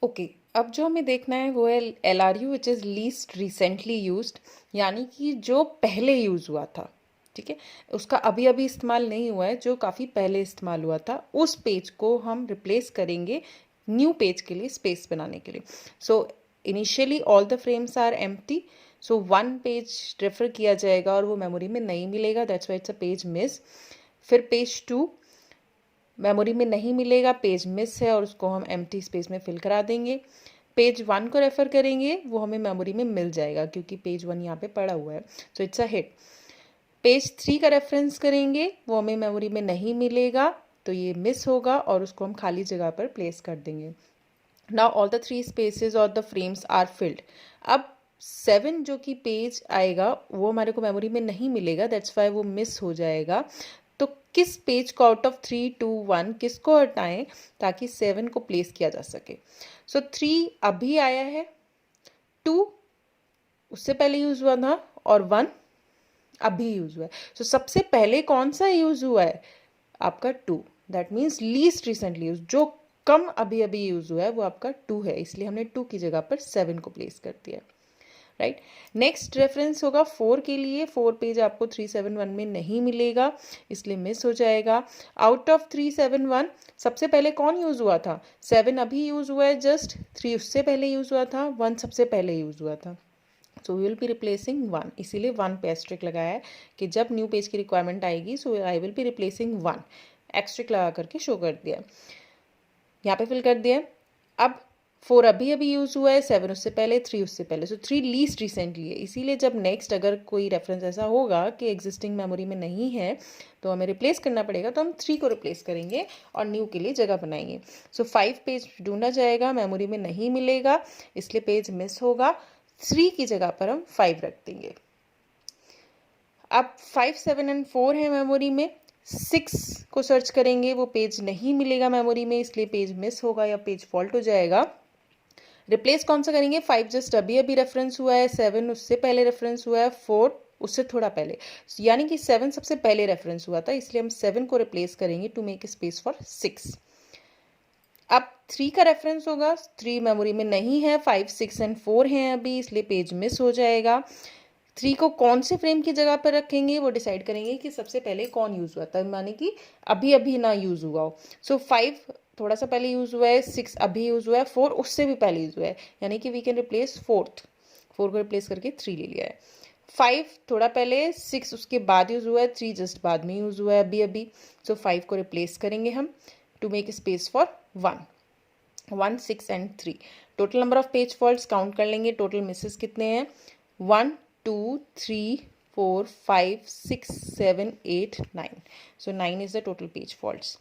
Okay, अब जो हमें देखना है वो है LRU which is least recently used, यानी कि जो पहले यूज़ हुआ था। ठीक है, उसका अभी अभी इस्तेमाल नहीं हुआ है, जो काफ़ी पहले इस्तेमाल हुआ था, उस पेज को हम रिप्लेस करेंगे न्यू पेज के लिए स्पेस बनाने के लिए। So initially all the frames are empty, so one page refer किया जाएगा और वो मेमोरी में नहीं मिलेगा, that's why it's a page miss. फिर पेज 2 मेमोरी में नहीं मिलेगा, पेज मिस है और उसको हम एम्प्टी स्पेस में फिल करा देंगे। पेज 1 को रेफर करेंगे, वो हमें मेमोरी में मिल जाएगा क्योंकि पेज 1 यहाँ पे पड़ा हुआ है, so it's a hit. Page 3 का रेफरेंस करेंगे, वो हमें मेमोरी में नहीं मिलेगा, तो ये मिस होगा और उसको हम खाली जगह पर प्लेस कर देंगे। नाउ ऑल द 3 स्पेसेस और द फ्रेम्स आर फिल्ड। अब 7 जो कि पेज आएगा वो हमारे को मेमोरी में नहीं मिलेगा, दैट्स वाई वो मिस हो जाएगा। तो किस पेज को आउट ऑफ 3 2 1 किसको हटाएं ताकि 7 को प्लेस किया जा सके। सो 3 अभी आया है, 2 उससे पहले यूज हुआ था और 1 अभी यूज हुआ है। सो सबसे पहले कौन सा यूज हुआ है? आपका 2, that means least recently use, जो कम अभी अभी यूज हुआ है वो आपका 2 है, इसलिए हमने 2 की जगह पर 7 को प्लेस कर दिया। राइट, नेक्स्ट रेफरेंस होगा 4 के लिए। 4 पेज आपको 371 में नहीं मिलेगा, इसलिए मिस हो जाएगा। आउट ऑफ 371 सबसे पहले कौन यूज हुआ था? 7 अभी यूज हुआ है जस्ट, 3 उससे पहले यूज हुआ था, 1 सबसे पहले यूज हुआ था। So we will be replacing 1, इसीलिए 1 पे एस्ट्रिक लगाया है कि जब न्यू पेज की रिक्वायरमेंट आएगी so I will be replacing 1, asterisk लगा करके शो कर दिया, यहाँ पे फिल कर दिया। अब 4 अभी अभी यूज हुआ है, 7 उससे पहले, 3 उससे पहले, सो 3 लीस्ट रिसेंटली है, इसीलिए जब नेक्स्ट अगर कोई रेफरेंस ऐसा होगा कि एग्जिस्टिंग मेमोरी में नहीं है तो हमें रिप्लेस करना पड़ेगा, तो हम 3 को रिप्लेस करेंगे और न्यू के लिए जगह बनाएंगे। सो 5 पेज ढूंढा जाएगा, मेमोरी में नहीं मिलेगा, इसलिए पेज मिस होगा, 3 की जगह पर हम 5 रख देंगे। अब 5 7 एंड 4 है मेमोरी में, 6 को सर्च करेंगे, वो पेज नहीं मिलेगा मेमोरी में, इसलिए पेज मिस होगा या पेज फॉल्ट हो जाएगा। रिप्लेस कौन सा करेंगे? 5 जस्ट अभी अभी रेफरेंस हुआ है, 7 उससे पहले रेफरेंस हुआ है, 4 उससे थोड़ा पहले, यानी कि 7 सबसे पहले रेफरेंस हुआ था, इसलिए हम 7 को रिप्लेस करेंगे टू मेक स्पेस फॉर 6। अब 3 का रेफरेंस होगा, 3 मेमोरी में नहीं है, 5 6 एंड 4 हैं अभी, इसलिए पेज मिस हो जाएगा। 3 को कौन से फ्रेम की जगह पर रखेंगे वो डिसाइड करेंगे कि सबसे पहले कौन यूज हुआ था, माने कि अभी अभी ना यूज हुआ हो। सो 5 थोड़ा सा पहले यूज हुआ है, 6 अभी यूज हुआ है, 4 उससे भी पहले यूज हुआ है, यानी कि वी कैन रिप्लेस 4 को रिप्लेस करके 3 ले लिया है। 5 थोड़ा पहले, 6 उसके बाद यूज हुआ है, 3 जस्ट बाद में यूज हुआ है अभी अभी, सो 5 को रिप्लेस करेंगे हम to make space for 1 1 6 and 3। Total number of page faults count कर लेंगे, टोटल मिसेस कितने हैं? 1 2 3 4 5 6 7 8 9, so 9 is the total page faults.